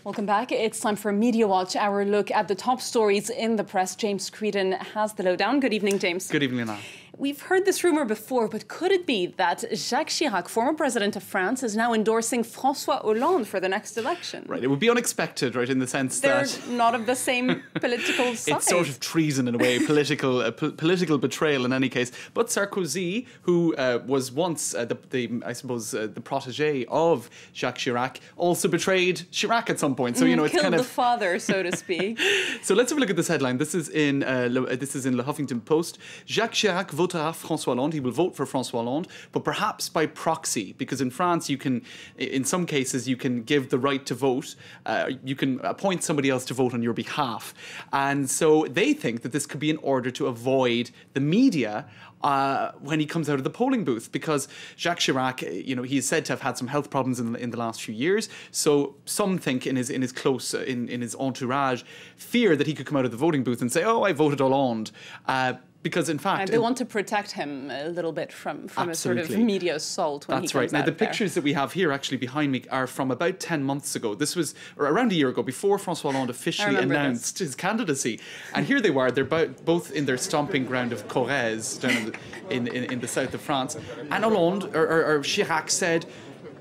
Welcome back. It's time for Media Watch, our look at the top stories in the press. James Creedon has the lowdown. Good evening, James. Good evening, Anna. We've heard this rumour before, but could it be that Jacques Chirac, former president of France, is now endorsing François Hollande for the next election? Right, it would be unexpected, right, in the sense They're that... not of the same political side. It's sort of treason in a way, political betrayal in any case. But Sarkozy, who was once the protégé of Jacques Chirac, also betrayed Chirac at some point. So, you know, it's killed kind of... the father, so to speak. So let's have a look at this headline. This is in Le Huffington Post. Jacques Chirac votera François Hollande. He will vote for François Hollande, but perhaps by proxy, because in France you can, in some cases, you can give the right to vote. You can appoint somebody else to vote on your behalf. And so they think that this could be in order to avoid the media when he comes out of the polling booth, because Jacques Chirac, you know, he is said to have had some health problems in the last few years. So some think in his entourage fear that he could come out of the voting booth and say, "Oh, I voted Hollande." Because in fact... they want to protect him a little bit from a sort of media assault when he comes out. That's right. Now, the pictures that we have here actually behind me are from about 10 months ago. This was around a year ago, before François Hollande officially announced his candidacy. And here they were. They're both in their stomping ground of Corrèze, down in the south of France. And Hollande, or Chirac said,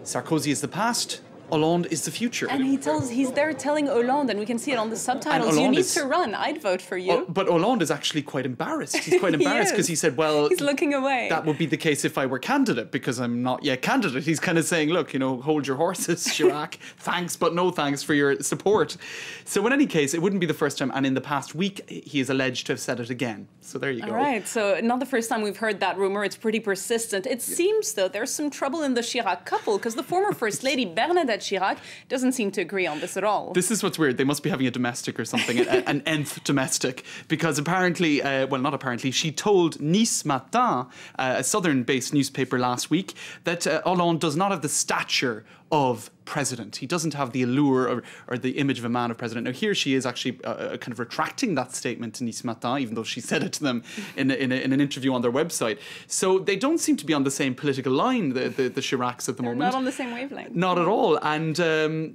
Sarkozy is the past, Hollande is the future. And he's there telling Hollande, and we can see it on the subtitles, you need to run, I'd vote for you. But Hollande is actually quite embarrassed. He's quite embarrassed because he said, well... He's looking away. That would be the case if I were candidate, because I'm not yet candidate. He's kind of saying, look, you know, hold your horses, Chirac. Thanks, but no thanks for your support. So in any case, it wouldn't be the first time. And in the past week, he is alleged to have said it again. So there you go. All right. So not the first time we've heard that rumour. It's pretty persistent. It seems, though, there's some trouble in the Chirac couple, because the former First Lady, Bernadette Chirac, doesn't seem to agree on this at all. This is what's weird. They must be having a domestic or something, an nth domestic, because apparently, well, not apparently, she told Nice Matin, a southern-based newspaper last week, that Hollande does not have the stature of president. He doesn't have the allure or the image of a man of president. Now, here she is actually kind of retracting that statement to Nice Matin, even though she said it to them in an interview on their website. So they don't seem to be on the same political line, the Chiracs at the moment. Not on the same wavelength. Not at all. And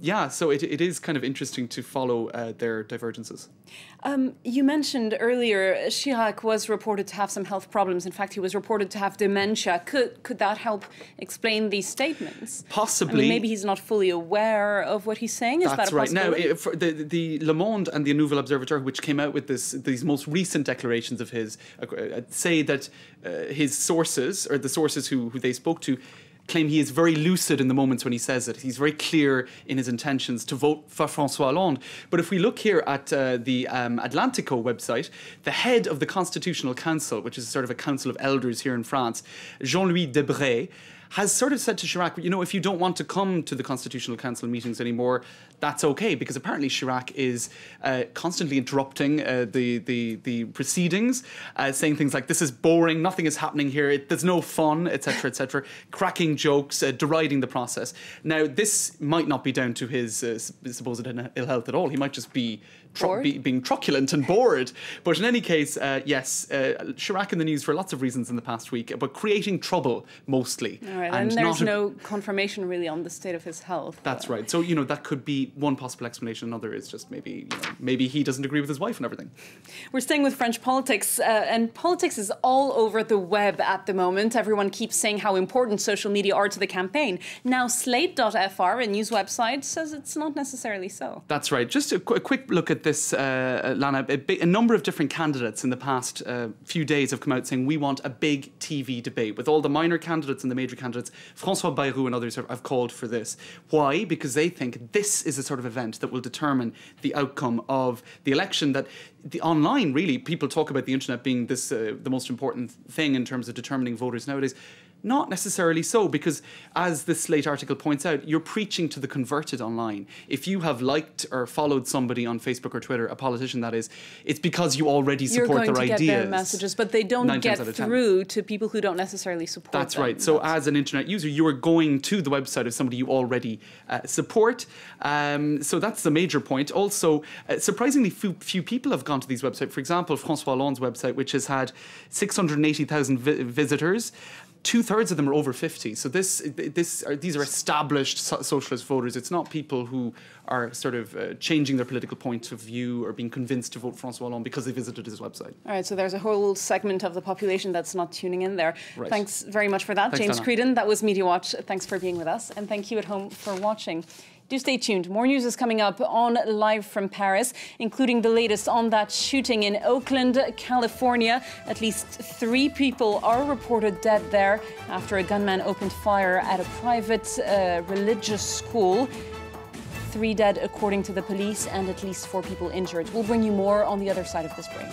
yeah, so it is kind of interesting to follow their divergences. You mentioned earlier Chirac was reported to have some health problems. In fact, he was reported to have dementia. Could that help explain these statements? Possibly. I mean, maybe he's not fully aware of what he's saying. Is that a possibility? Now, the Le Monde and the Nouvel Observateur, which came out with these most recent declarations of his, say that his sources, or the sources who they spoke to, claim he is very lucid in the moments when he says it. He's very clear in his intentions to vote for François Hollande. But if we look here at the Atlantico website, the head of the Constitutional Council, which is sort of a council of elders here in France, Jean-Louis Debré, has sort of said to Chirac, you know, if you don't want to come to the Constitutional Council meetings anymore, that's okay, because apparently Chirac is constantly interrupting the proceedings, saying things like, this is boring, nothing is happening here, there's no fun, etc., cracking jokes, deriding the process. Now, this might not be down to his supposed ill health at all. He might just be being truculent and bored. But in any case, yes, Chirac in the news for lots of reasons in the past week, but creating trouble mostly. All right, and there's no confirmation really on the state of his health. That's right. So, you know, that could be one possible explanation. Another is just maybe he doesn't agree with his wife and everything. We're staying with French politics, and politics is all over the web at the moment. Everyone keeps saying how important social media are to the campaign. Now, Slate.fr, a news website, says it's not necessarily so. That's right. Just a quick look at this, Lana. A number of different candidates in the past few days have come out saying we want a big TV debate. With all the minor candidates and the major candidides, François Bayrou and others have called for this. Why? Because they think this is a sort of event that will determine the outcome of the election. That online, really, people talk about the internet being this the most important thing in terms of determining voters nowadays. Not necessarily so, because as this Slate article points out, you're preaching to the converted online. If you have liked or followed somebody on Facebook or Twitter, a politician that is, it's because you already support their ideas. You're going to get their messages, but they don't get through to people who don't necessarily support them. That's right. So as an internet user, you are going to the website of somebody you already support. So that's the major point. Also, surprisingly few people have gone to these websites. For example, François Hollande's website, which has had 680,000 visitors, 2/3 of them are over 50. So these are established socialist voters. It's not people who are sort of changing their political point of view or being convinced to vote François Hollande because they visited his website. All right, so there's a whole segment of the population that's not tuning in there. Right. Thanks very much for that, Thanks, James Dana. Creedon. That was Media Watch. Thanks for being with us, and thank you at home for watching. Do stay tuned. More news is coming up on Live from Paris, including the latest on that shooting in Oakland, California. At least 3 people are reported dead there after a gunman opened fire at a private religious school. 3 dead according to the police and at least 4 people injured. We'll bring you more on the other side of this break.